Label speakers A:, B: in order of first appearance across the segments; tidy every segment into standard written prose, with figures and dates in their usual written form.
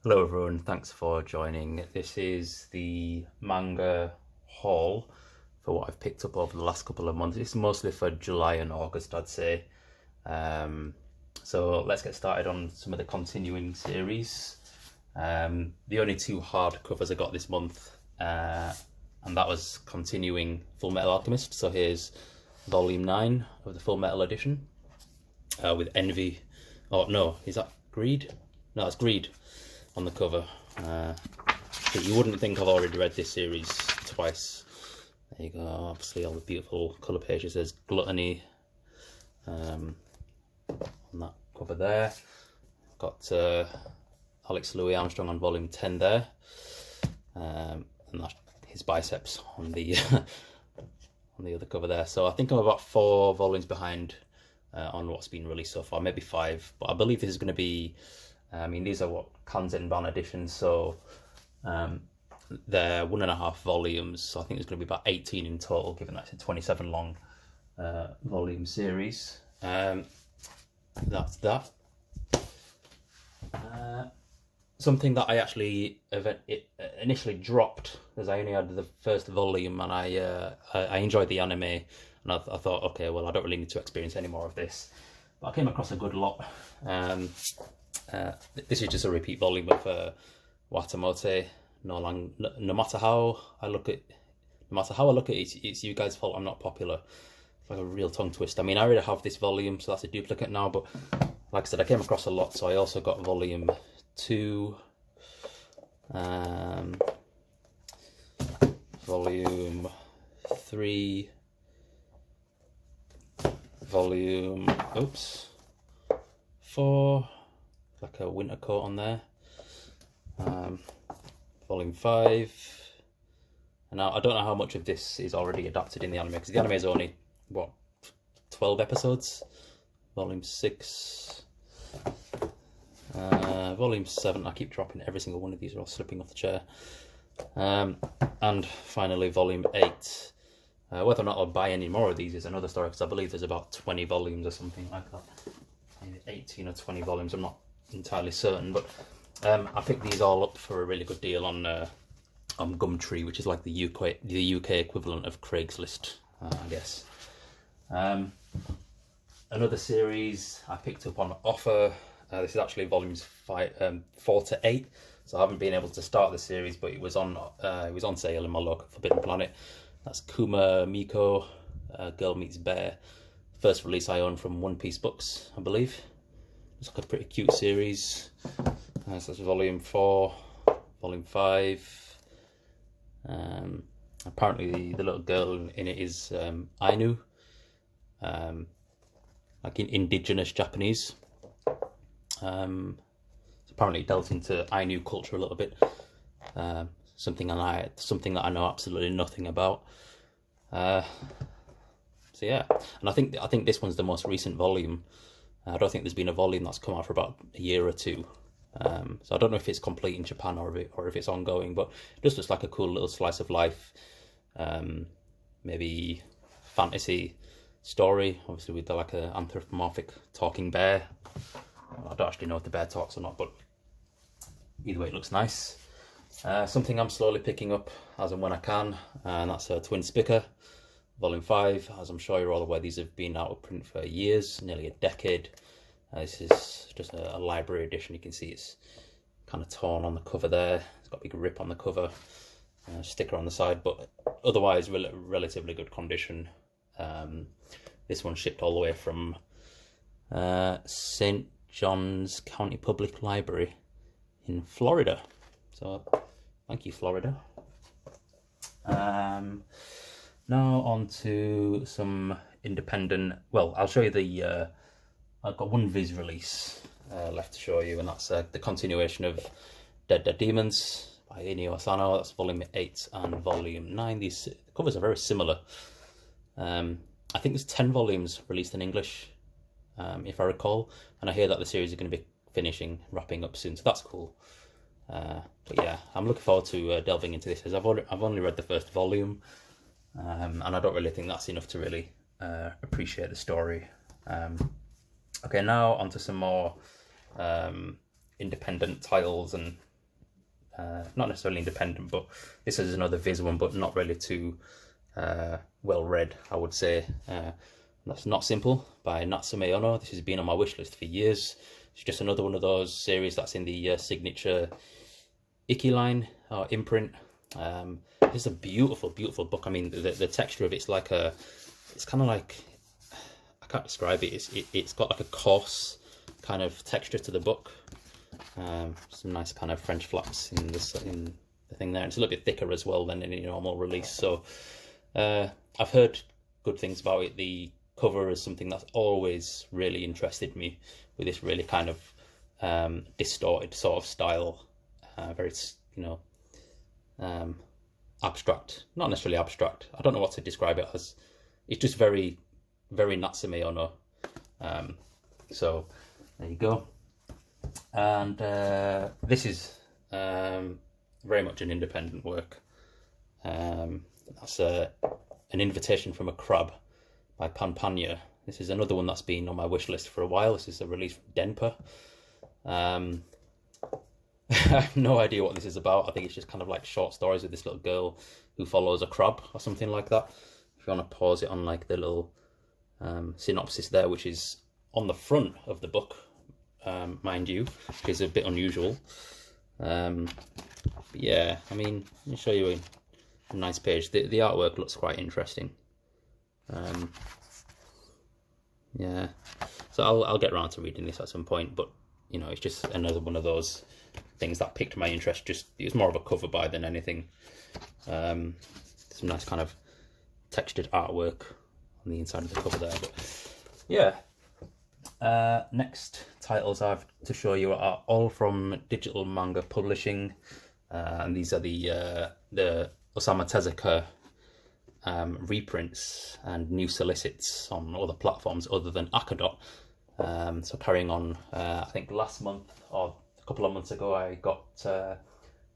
A: Hello everyone, thanks for joining. This is the manga haul for what I've picked up over the last couple of months. It's mostly for July and August, I'd say. So let's get started on some of the continuing series. The only two hardcovers I got this month, and that was continuing Full Metal Alchemist. So here's volume 9 of the Full Metal edition with Envy. Oh no, is that Greed? No, that's Greed on the cover. But you wouldn't think I've already read this series twice. There you go, obviously all the beautiful colour pages. There's Gluttony on that cover there. Got Alex Louis Armstrong on volume 10 there. And that's his biceps on the on the other cover there. So I think I'm about 4 volumes behind on what's been released so far, maybe 5. But I believe this is going to be, I mean, these are what Kanzenban editions, so they're 1.5 volumes. So I think there's going to be about 18 in total, given that it's a 27 long volume series. That's that. Something that I actually initially dropped, as I only had the first volume, and I enjoyed the anime, and I thought, okay, well, I don't really need to experience any more of this. But I came across a good lot. This is just a repeat volume of Guatemote. No matter how I look at it, it's you guys' fault I'm not popular. It's like a real tongue twist. I mean, I already have this volume, so that's a duplicate now. But like I said, I came across a lot, so I also got volume 2, volume 3, volume 4. Like a winter coat on there. Volume 5. And now I don't know how much of this is already adapted in the anime, because the anime is only, what, 12 episodes? Volume 6. Volume 7. I keep dropping every single one of these, are all slipping off the chair. And finally, volume 8. Whether or not I'll buy any more of these is another story, because I believe there's about 20 volumes or something like that. Maybe 18 or 20 volumes, I'm not entirely certain, but I picked these all up for a really good deal on Gumtree, which is like the UK equivalent of Craigslist, I guess. Another series I picked up on offer. This is actually volumes 4 to 8, so I haven't been able to start the series, but it was on sale in my local Forbidden Planet. That's Kuma Miko, Girl Meets Bear. First release I own from One Piece Books, I believe. It's like a pretty cute series. So that's volume 4, volume 5. Apparently the little girl in it is Ainu, like in indigenous Japanese. So apparently it dealt into Ainu culture a little bit. Something that I know absolutely nothing about. So yeah, and I think this one's the most recent volume. I don't think there's been a volume that's come out for about a year or two. So I don't know if it's complete in Japan or if it's ongoing, but it just looks like a cool little slice of life, maybe fantasy story, obviously with like an anthropomorphic talking bear. I don't actually know if the bear talks or not, but either way it looks nice. Something I'm slowly picking up as and when I can, and that's Twin Spicker, volume 5. As I'm sure you're all aware, these have been out of print for years, nearly a decade. This is just a library edition. You can see it's kind of torn on the cover there. It's got a big rip on the cover, sticker on the side, but otherwise relatively good condition. This one shipped all the way from St. John's County Public Library in Florida. So thank you, Florida. Now on to some independent, well, I'll show you the, I've got one Viz release left to show you, and that's the continuation of Dead Demons by Inio Asano. That's volume 8 and volume 9. These covers are very similar. I think there's 10 volumes released in English, if I recall, and I hear that the series is going to be wrapping up soon, so that's cool. But yeah, I'm looking forward to delving into this, as I've only read the first volume, and I don't really think that's enough to really appreciate the story. Okay, now onto some more independent titles and not necessarily independent, but this is another Viz one, but not really too well read, I would say. That's Not Simple by Natsume Ono. This has been on my wish list for years. It's just another one of those series that's in the signature Icky line or imprint. It's a beautiful, beautiful book. I mean, the texture of it's like it's kind of like, I can't describe it. It's got like a coarse kind of texture to the book. Some nice kind of French flaps in the thing there. It's a little bit thicker as well than any normal release. So I've heard good things about it. The cover is something that's always really interested me, with this really kind of distorted sort of style, very, you know, abstract, not necessarily abstract. I don't know what to describe it as. It's just very, very Natsume Ono. So there you go. And this is very much an independent work. That's An Invitation from a Crab by Panpanya. This is another one that's been on my wish list for a while. This is a release from Denpa. I have no idea what this is about. I think it's just kind of like short stories with this little girl who follows a crab or something like that. If you want to pause it on like the little synopsis there, which is on the front of the book, mind you, which is a bit unusual. But yeah, I mean, let me show you a nice page. The artwork looks quite interesting. Yeah, so I'll get around to reading this at some point, but you know, it's just another one of those things that piqued my interest. Just, it was more of a cover buy than anything. Some nice kind of textured artwork on the inside of the cover there. But yeah, next titles I have to show you are all from Digital Manga Publishing, and these are the Osamu Tezuka reprints and new solicits on other platforms other than Akadot. So carrying on, I think last month or a couple of months ago I got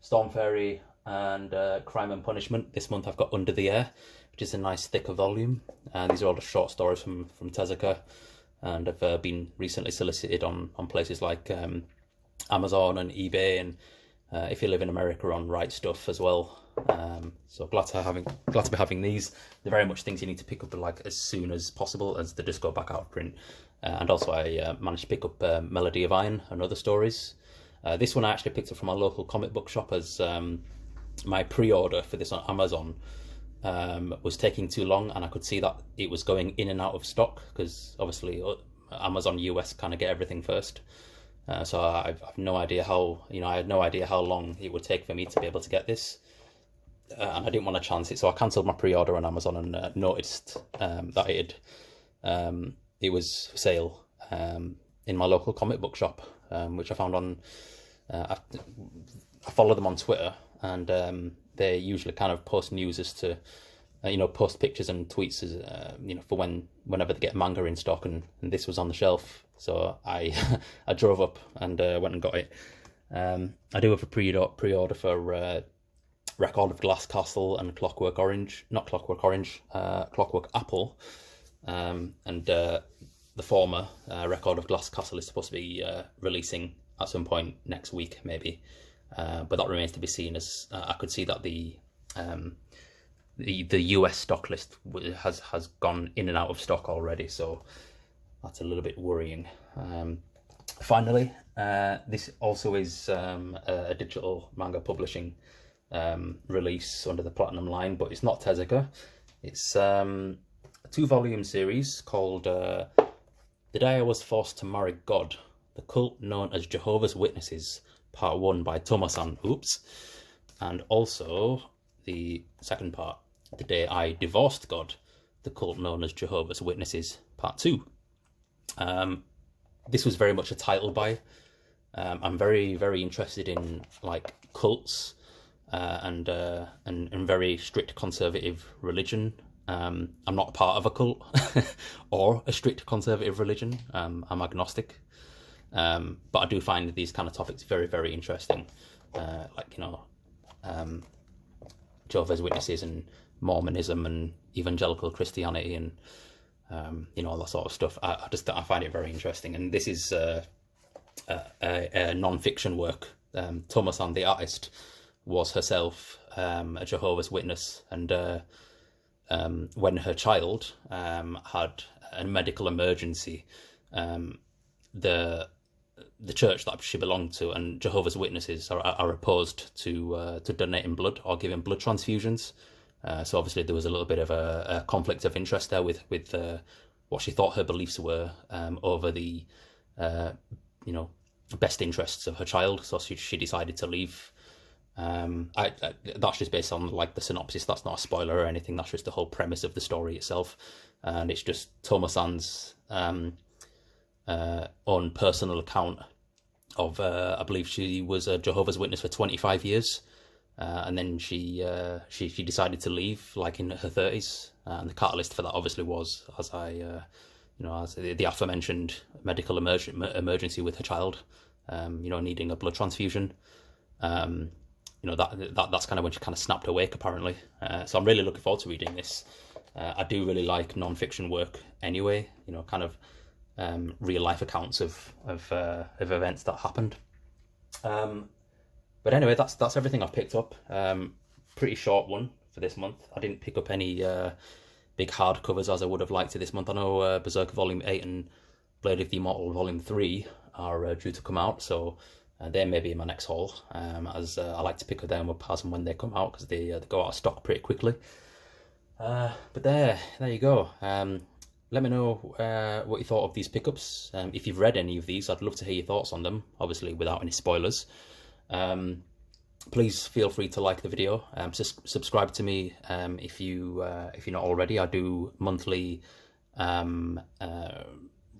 A: Storm Fairy and Crime and Punishment. This month I've got Under the Air, which is a nice thicker volume, and these are all the short stories from Tezuka, and have been recently solicited on places like Amazon and eBay, and if you live in America, on Right Stuff as well. So glad to be having these. They're very much things you need to pick up like as soon as possible, as they just go back out of print. And also I managed to pick up Melody of Iron and Other Stories. This one I actually picked up from a local comic book shop, as my pre-order for this on Amazon was taking too long, and I could see that it was going in and out of stock, because obviously Amazon US kind of get everything first. So I've no idea how, I had no idea how long it would take for me to be able to get this. And I didn't want to chance it, so I cancelled my pre-order on Amazon, and noticed that it was for sale in my local comic book shop, which I found on, I follow them on Twitter, and they usually kind of post news as to, post pictures and tweets as, for whenever they get manga in stock, and this was on the shelf. So I I drove up and went and got it. I do have a pre-order for Record of Glass Castle and Clockwork Apple, and the former, Record of Glass Castle, is supposed to be releasing at some point next week maybe, but that remains to be seen, as I could see that the US stock list has gone in and out of stock already, so that's a little bit worrying. Finally, this also is a Digital Manga Publishing release under the Platinum line, but it's not Tezuka. It's a 2-volume series called The Day I Was Forced to Marry God, the cult known as Jehovah's Witnesses, Part 1 by Tomo-san, oops, and also the second part, The Day I Divorced God, the cult known as Jehovah's Witnesses, Part 2. This was very much a title buy. I'm very, very interested in like cults and very strict conservative religion. I'm not part of a cult or a strict conservative religion. I'm agnostic, but I do find these kind of topics very, very interesting. Jehovah's Witnesses and Mormonism and evangelical Christianity and all that sort of stuff. I find it very interesting, and this is a non-fiction work, Tomo-san, the artist, was herself a Jehovah's Witness, and when her child had a medical emergency, the church that she belonged to and Jehovah's Witnesses are opposed to donating blood or giving blood transfusions. So obviously there was a little bit of a conflict of interest there with what she thought her beliefs were over the best interests of her child. So she decided to leave. That's just based on like the synopsis. That's not a spoiler or anything. That's just the whole premise of the story itself, and it's just Tomo-san's own personal account of I believe she was a Jehovah's Witness for 25 years, and then she decided to leave like in her 30s, and the catalyst for that obviously was, as the aforementioned medical emergency with her child, needing a blood transfusion. That's kind of when she kind of snapped awake, apparently. So I'm really looking forward to reading this. I do really like non-fiction work anyway, kind of real life accounts of events that happened. But anyway, that's everything I've picked up. Pretty short one for this month. I didn't pick up any big hardcovers as I would have liked to this month. I know Berserker Volume 8 and Blade of the Immortal Volume 3 are due to come out, so they may be in my next haul, as I like to pick them up as and when they come out, because they go out of stock pretty quickly. But there you go. Let me know what you thought of these pickups. If you've read any of these, I'd love to hear your thoughts on them, obviously without any spoilers. Please feel free to like the video. Subscribe to me if you're not already. I do monthly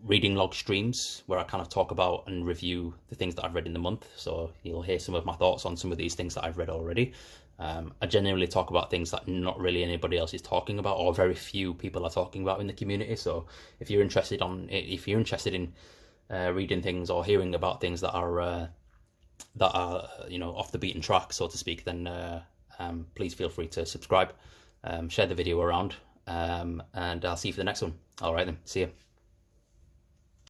A: reading log streams where I kind of talk about and review the things that I've read in the month. So you'll hear some of my thoughts on some of these things that I've read already. I genuinely talk about things that not really anybody else is talking about, or very few people are talking about in the community. So if you're interested in reading things or hearing about things that are off the beaten track, so to speak, then please feel free to subscribe, share the video around, and I'll see you for the next one. All right then, see you.